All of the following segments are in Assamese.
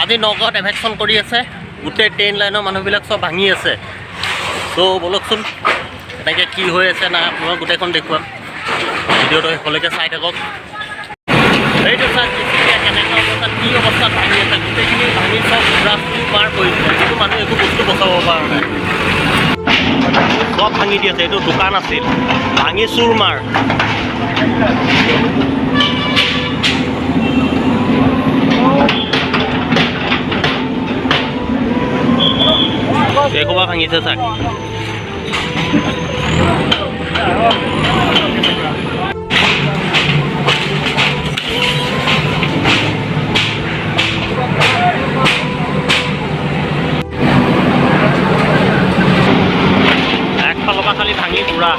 আজি নগাঁৱত এভেকশ্যন কৰি আছে, গোটেই ট্ৰেইন লাইনৰ মানুহবিলাক চব ভাঙি আছে। ত' বলকচোন এনেকৈ কি হৈ আছে না আপোনাক গোটেইখন দেখুৱাম, ভিডিঅ'টো শেষলৈকে চাই থাকক। এইটো চাওক কেনেকুৱা অৱস্থাত কি অৱস্থাত ভাঙি আছে, গোটেইখিনি ভাঙি চব পুৰা পাৰ কৰিছে, যিটো মানুহ একো বস্তু বচাব পৰা নাই, চব ভাঙি দি আছে। এইটো দোকান আছিল, ভাঙি চুৰ মাৰ। এইসোপা ভাঙিছে চাক। একফালৰ পৰা খালি ভাঙি পুৰা।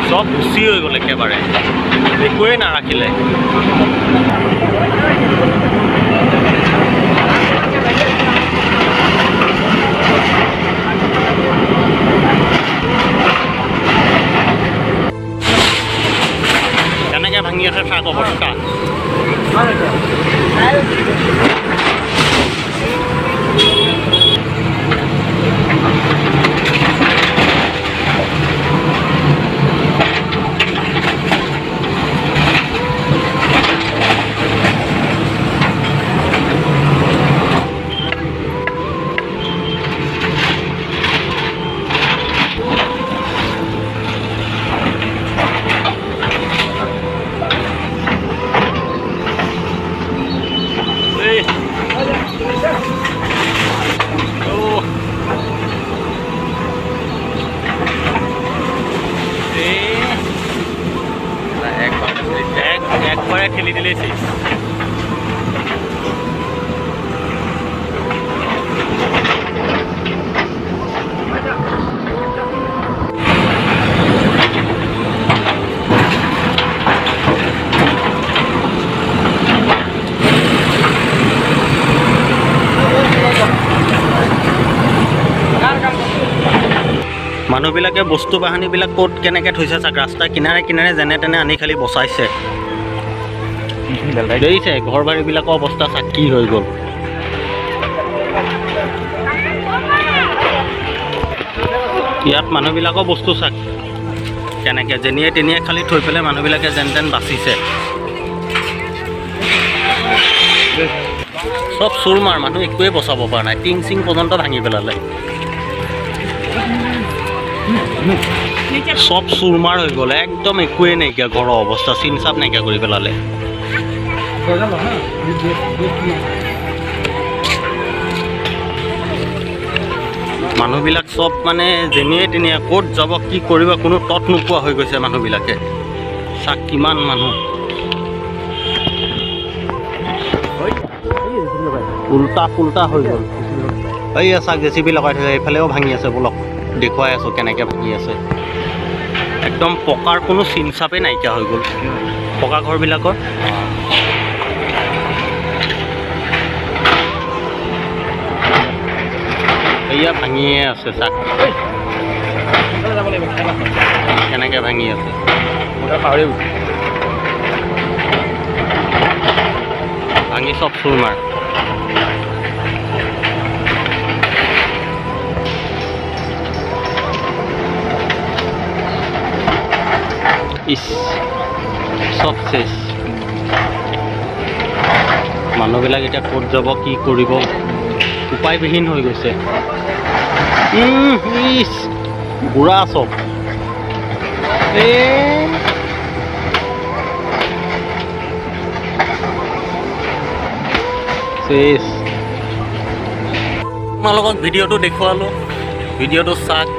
চব গুচি হৈ গ'ল একেবাৰে, একোৱেই নাৰাখিলে। কেনেকৈ ভাঙি আছে চাওক অৱস্থা। একবারে ঠেলি দিলেছি। মানুহবিলাকে বস্তু বাহানিবিলাক ক'ত কেনেকৈ থৈছে চাওক, ৰাস্তাৰ কিনাৰে কিনাৰে যেনে তেনে আনি খালি বচাইছে। দেখিছে ঘৰ বাৰীবিলাকৰ অৱস্থা চাওক কি হৈ গ'ল। ইয়াত মানুহবিলাকৰ বস্তু চাওক কেনেকৈ যেনিয়ে তেনিয়ে খালি থৈ পেলাই মানুহবিলাকে যেন তেন বাচিছে। চব চুৰ মাৰ, মানুহ একোৱেই বচাব পৰা নাই, টিং চিং পৰ্যন্ত ভাঙি পেলালে। চব চুৰমাৰ হৈ গ'ল, একদম একোৱেই নাইকিয়া, ঘৰৰ অৱস্থা চিন চাপ নাইকিয়া কৰি পেলালে। মানুহবিলাক চব মানে যেনিয়ে তেনিয়ে ক'ত যাব কি কৰিব কোনো তত নোপোৱা হৈ গৈছে মানুহবিলাকে। চাওক কিমান মানুহ, উল্টা পুল্টা হৈ গ'ল। এইয়া চাওক জেচিবি লগাই থৈছে, এইফালেও ভাঙি আছে, বলক দেখুৱাই আছোঁ কেনেকৈ ভাঙি আছে। একদম পকাৰ কোনো চিন চাপেই নাইকিয়া হৈ গ'ল পকা ঘৰবিলাকৰ। এয়া ভাঙিয়ে আছে চাওক কেনেকৈ ভাঙি আছে। ভাঙি চব চুৰ মাৰ। মানুহবিলাক এতিয়া ক'ত যাব কি কৰিব উপায়বিহীন হৈ গৈছে। বুঢ়া চব তোমালোকক ভিডিঅ'টো দেখুৱালোঁ, ভিডিঅ'টো চাওক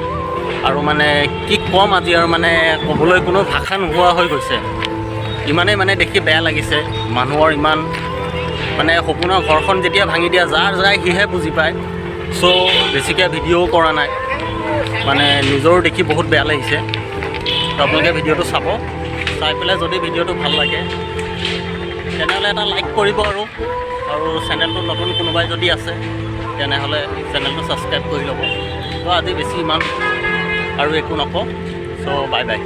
আৰু মানে কি ক'ম আজি আৰু মানে ক'বলৈ কোনো ভাষা নোহোৱা হৈ গৈছে। ইমানেই মানে দেখি বেয়া লাগিছে, মানুহৰ ইমান মানে সপোনৰ ঘৰখন যেতিয়া ভাঙি দিয়া যাৰ যায় সিহে বুজি পায়। চ' বেছিকৈ ভিডিঅ'ও কৰা নাই, মানে নিজৰো দেখি বহুত বেয়া লাগিছে। তো আপোনালোকে ভিডিঅ'টো চাব, চাই পেলাই যদি ভিডিঅ'টো ভাল লাগে তেনেহ'লে এটা লাইক কৰিব আৰু চেনেলটো নতুন কোনোবাই যদি আছে তেনেহ'লে চেনেলটো ছাবস্ক্ৰাইব কৰি ল'ব। তো আজি বেছি ইমান আৰু একো নকওঁ। চ' বাই বাই।